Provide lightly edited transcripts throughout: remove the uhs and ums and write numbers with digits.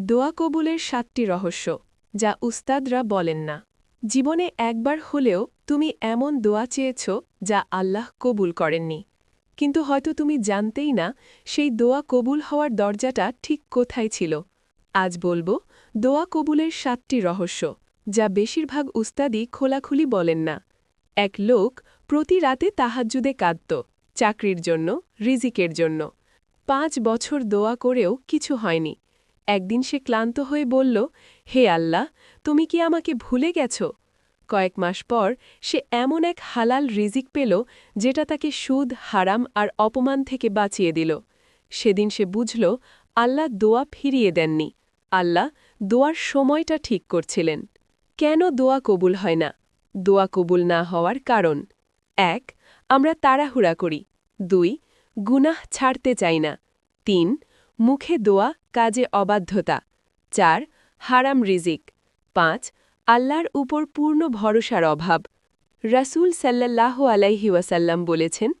দোয়া কবুলের ৭টি রহস্য যা উস্তাদরা বলেন না। জীবনে একবার হলেও তুমি এমন দোয়া চেয়েছ যা আল্লাহ কবুল করেননি, কিন্তু হয়তো তুমি জানতেই না সেই দোয়া কবুল হওয়ার দরজাটা ঠিক কোথায় ছিল। আজ বলবো দোয়া কবুলের ৭টি রহস্য যা বেশিরভাগ উস্তাদই খোলাখুলি বলেন না। এক লোক প্রতি রাতে তাহাজ্জুদে কাঁদত, চাকরির জন্য, রিজিকের জন্য। ৫ বছর দোয়া করেও কিছু হয়নি। একদিন সে ক্লান্ত হয়ে বলল, হে আল্লাহ, তুমি কি আমাকে ভুলে গেছ? কয়েক মাস পর সে এমন এক হালাল রিজিক পেল যেটা তাকে সুদ, হারাম আর অপমান থেকে বাঁচিয়ে দিল। সেদিন সে বুঝল আল্লাহ দোয়া ফিরিয়ে দেননি, আল্লাহ দোয়ার সময়টা ঠিক করছিলেন। কেন দোয়া কবুল হয় না? দোয়া কবুল না হওয়ার কারণ: ১. আমরা তাড়াহুড়া করি। ২. গুনাহ ছাড়তে চাই না। ৩. মুখে দোয়া, কাজে অবাধ্যতা। ৪. হারাম রিজিক। ৫. আল্লাহর উপর পূর্ণ ভরসার অভাব। রাসূল সাল্লাল্লাহু আলাইহি ওয়াসাল্লাম বলেছেন,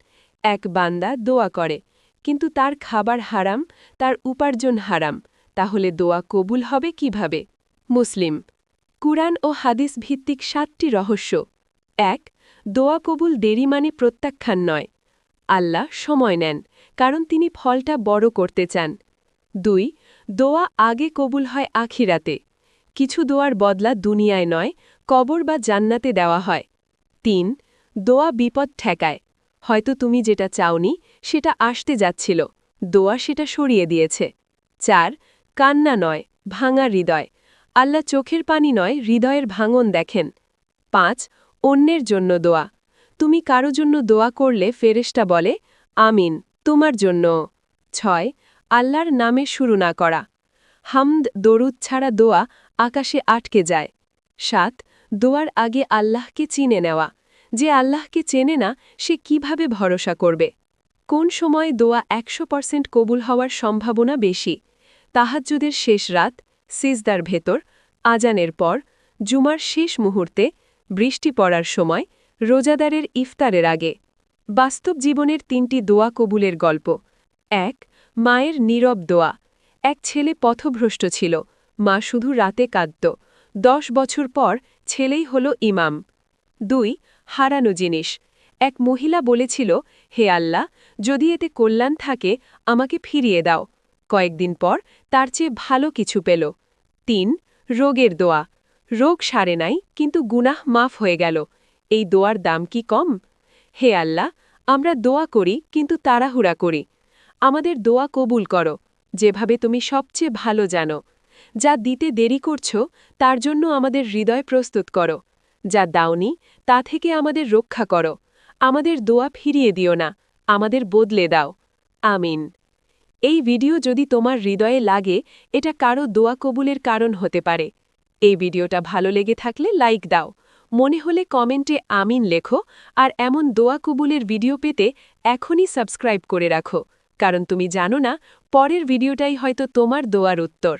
এক বান্দা দোয়া করে, কিন্তু তার খাবার হারাম, তার উপার্জন হারাম, তাহলে দোয়া কবুল হবে কিভাবে? মুসলিম। কুরআন ও হাদিস ভিত্তিক ৭টি রহস্য। ১. দোয়া কবুল দেরি মানে প্রত্যাখ্যান নয়। আল্লাহ সময় নেন, কারণ তিনি ফলটা বড় করতে চান। ২. দোয়া আগে কবুল হয় আখিরাতে। কিছু দোয়ার বদলা দুনিয়ায় নয়, কবর বা জান্নাতে দেওয়া হয়। ৩. দোয়া বিপদ ঠেকায়। হয়তো তুমি যেটা চাওনি সেটা আসতে যাচ্ছিল, দোয়া সেটা সরিয়ে দিয়েছে। ৪. কান্না নয়, ভাঙা হৃদয়। আল্লাহ চোখের পানি নয়, হৃদয়ের ভাঙন দেখেন। ৫. অন্যের জন্য দোয়া। তুমি কারো জন্য দোয়া করলে ফেরেশতা বলে, আমিন, তোমার জন্য। ৬. আল্লাহর নামে শুরু না করা। হামদ, দরুদ ছাড়া দোয়া আকাশে আটকে যায়। ৭. দোয়ার আগে আল্লাহকে চিনে নেওয়া। যে আল্লাহকে চেনে না, সে কিভাবে ভরসা করবে? কোন সময় দোয়া ১০০% কবুল হওয়ার সম্ভাবনা বেশি? তাহাজ্জুদের শেষ রাত, সিজদার ভেতর, আজানের পর, জুমার শেষ মুহূর্তে, বৃষ্টি পড়ার সময়, রোজাদারের ইফতারের আগে। বাস্তব জীবনের ৩টি দোয়া কবুলের গল্প। ১. মায়ের নীরব দোয়া। এক ছেলে পথভ্রষ্ট ছিল, মা শুধু রাতে কাঁদত। ১০ বছর পর ছেলেই হল ইমাম। ২. হারানো জিনিস। এক মহিলা বলেছিল, হে আল্লাহ, যদি এতে কল্যাণ থাকে আমাকে ফিরিয়ে দাও। কয়েকদিন পর তার চেয়ে ভালো কিছু পেল। ৩. রোগের দোয়া। রোগ সারে নাই, কিন্তু গুনাহ মাফ হয়ে গেল। এই দোয়ার দাম কি কম? হে আল্লাহ, আমরা দোয়া করি কিন্তু তাড়াহুড়া করি। আমাদের দোয়া কবুল করো, যেভাবে তুমি সবচেয়ে ভালো জানো। যা দিতে দেরি করছ তার জন্য আমাদের হৃদয় প্রস্তুত করো। যা দাওনি তা থেকে আমাদের রক্ষা করো। আমাদের দোয়া ফিরিয়ে দিও না, আমাদের বদলে দাও। আমিন। এই ভিডিও যদি তোমার হৃদয়ে লাগে, এটা কারো দোয়া কবুলের কারণ হতে পারে। এই ভিডিওটা ভালো লেগে থাকলে লাইক দাও, মনে হলে কমেন্টে আমিন লেখো, আর এমন দোয়া কবুলের ভিডিও পেতে এখনই সাবস্ক্রাইব করে রাখো, কারণ তুমি জানো না পরের ভিডিওটাই হয়তো তোমার দোয়ার উত্তর।